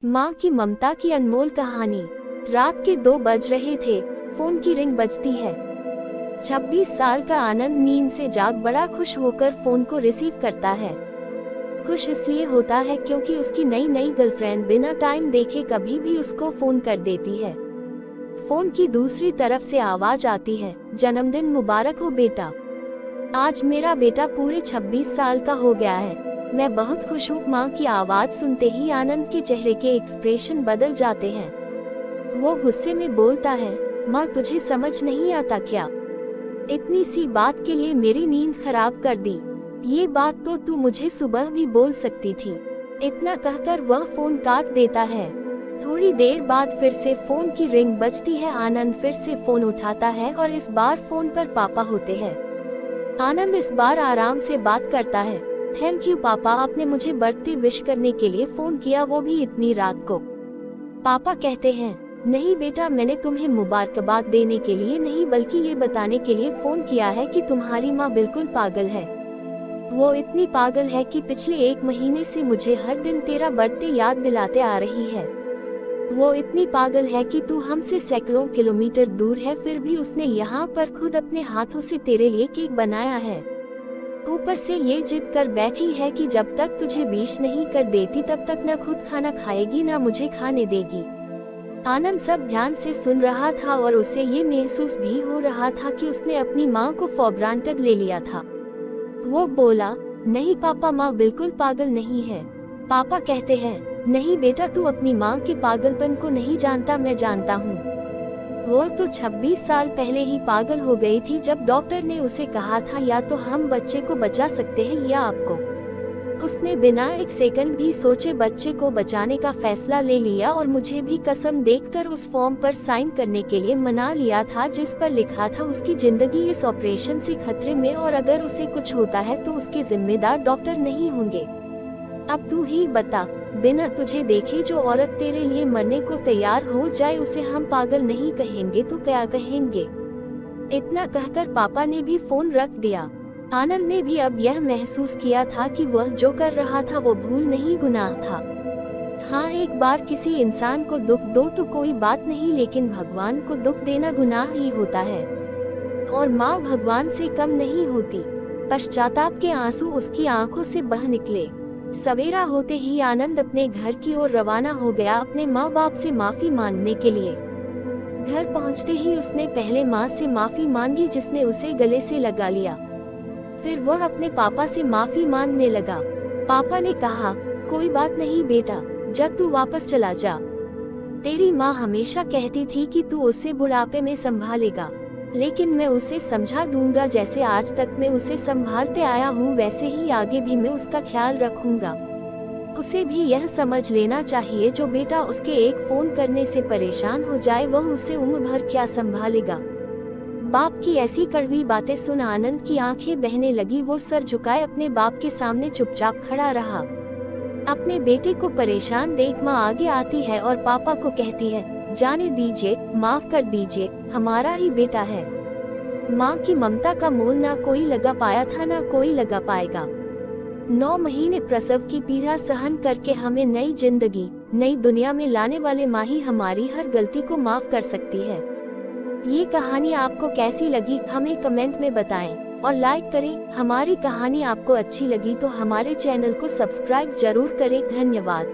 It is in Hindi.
माँ की ममता की अनमोल कहानी। रात के 2 बज रहे थे, फोन की रिंग बजती है। 26 साल का आनंद नींद से जाग बड़ा खुश होकर फोन को रिसीव करता है। खुश इसलिए होता है क्योंकि उसकी नई नई गर्लफ्रेंड बिना टाइम देखे कभी भी उसको फोन कर देती है। फोन की दूसरी तरफ से आवाज आती है, जन्मदिन मुबारक हो बेटा। आज मेरा बेटा पूरे 26 साल का हो गया है। मैं बहुत खुश हूँ। माँ की आवाज सुनते ही आनंद के चेहरे के एक्सप्रेशन बदल जाते हैं। वो गुस्से में बोलता है, माँ तुझे समझ नहीं आता क्या? इतनी सी बात के लिए मेरी नींद खराब कर दी। ये बात तो तू मुझे सुबह भी बोल सकती थी। इतना कहकर वह फोन काट देता है। थोड़ी देर बाद फिर से फोन की रिंग बजती है। आनंद फिर से फोन उठाता है और इस बार फोन पर पापा होते हैं। आनंद इस बार आराम से बात करता है। थैंक यू पापा, आपने मुझे बर्थडे विश करने के लिए फोन किया, वो भी इतनी रात को। पापा कहते हैं, नहीं बेटा, मैंने तुम्हें मुबारकबाद देने के लिए नहीं बल्कि ये बताने के लिए फोन किया है कि तुम्हारी माँ बिल्कुल पागल है। वो इतनी पागल है कि पिछले 1 महीने से मुझे हर दिन तेरा बर्थडे याद दिलाते आ रही है। वो इतनी पागल है कि तू हमसे सैकड़ों किलोमीटर दूर है, फिर भी उसने यहाँ पर खुद अपने हाथों से तेरे लिए केक बनाया है। ऊपर से ये जिद कर बैठी है कि जब तक तुझे विश नहीं कर देती तब तक न खुद खाना खाएगी न मुझे खाने देगी। आनंद सब ध्यान से सुन रहा था और उसे ये महसूस भी हो रहा था कि उसने अपनी माँ को फॉर ग्रांटेड ले लिया था। वो बोला, नहीं पापा, माँ बिल्कुल पागल नहीं है। पापा कहते हैं, नहीं बेटा, तू अपनी माँ के पागलपन को नहीं जानता, मैं जानता हूँ। वो तो 26 साल पहले ही पागल हो गई थी जब डॉक्टर ने उसे कहा था या तो हम बच्चे को बचा सकते हैं या आपको। उसने बिना 1 सेकंड भी सोचे बच्चे को बचाने का फैसला ले लिया और मुझे भी कसम देकर उस फॉर्म पर साइन करने के लिए मना लिया था जिस पर लिखा था उसकी जिंदगी इस ऑपरेशन से खतरे में और अगर उसे कुछ होता है तो उसके जिम्मेदार डॉक्टर नहीं होंगे। अब तू ही बता, बिना तुझे देखे जो औरत तेरे लिए मरने को तैयार हो जाए उसे हम पागल नहीं कहेंगे तो क्या कहेंगे? इतना कहकर पापा ने भी फोन रख दिया। आनंद ने भी अब यह महसूस किया था कि वह जो कर रहा था वो भूल नहीं, गुनाह था। हाँ, एक बार किसी इंसान को दुख दो तो कोई बात नहीं, लेकिन भगवान को दुख देना गुनाह ही होता है और माँ भगवान से कम नहीं होती। पश्चाताप के आंसू उसकी आंखों से बह निकले। सवेरा होते ही आनंद अपने घर की ओर रवाना हो गया अपने माँ बाप से माफी मांगने के लिए। घर पहुँचते ही उसने पहले माँ से माफी मांगी जिसने उसे गले से लगा लिया। फिर वह अपने पापा से माफी मांगने लगा। पापा ने कहा, कोई बात नहीं बेटा, जब तू वापस चला जा। तेरी माँ हमेशा कहती थी कि तू उसे बुढ़ापे में संभालेगा, लेकिन मैं उसे समझा दूंगा। जैसे आज तक मैं उसे संभालते आया हूँ वैसे ही आगे भी मैं उसका ख्याल रखूंगा। उसे भी यह समझ लेना चाहिए, जो बेटा उसके एक फोन करने से परेशान हो जाए वह उसे उम्र भर क्या संभालेगा। बाप की ऐसी कड़वी बातें सुन आनंद की आंखें बहने लगी। वो सर झुकाए अपने बाप के सामने चुपचाप खड़ा रहा। अपने बेटे को परेशान देख माँ आगे आती है और पापा को कहती है, जाने दीजिए, माफ कर दीजिए, हमारा ही बेटा है। माँ की ममता का मोल ना कोई लगा पाया था ना कोई लगा पाएगा। 9 महीने प्रसव की पीड़ा सहन करके हमें नई जिंदगी, नई दुनिया में लाने वाले माँ ही हमारी हर गलती को माफ कर सकती है। ये कहानी आपको कैसी लगी हमें कमेंट में बताएं और लाइक करें। हमारी कहानी आपको अच्छी लगी तो हमारे चैनल को सब्सक्राइब जरूर करें। धन्यवाद।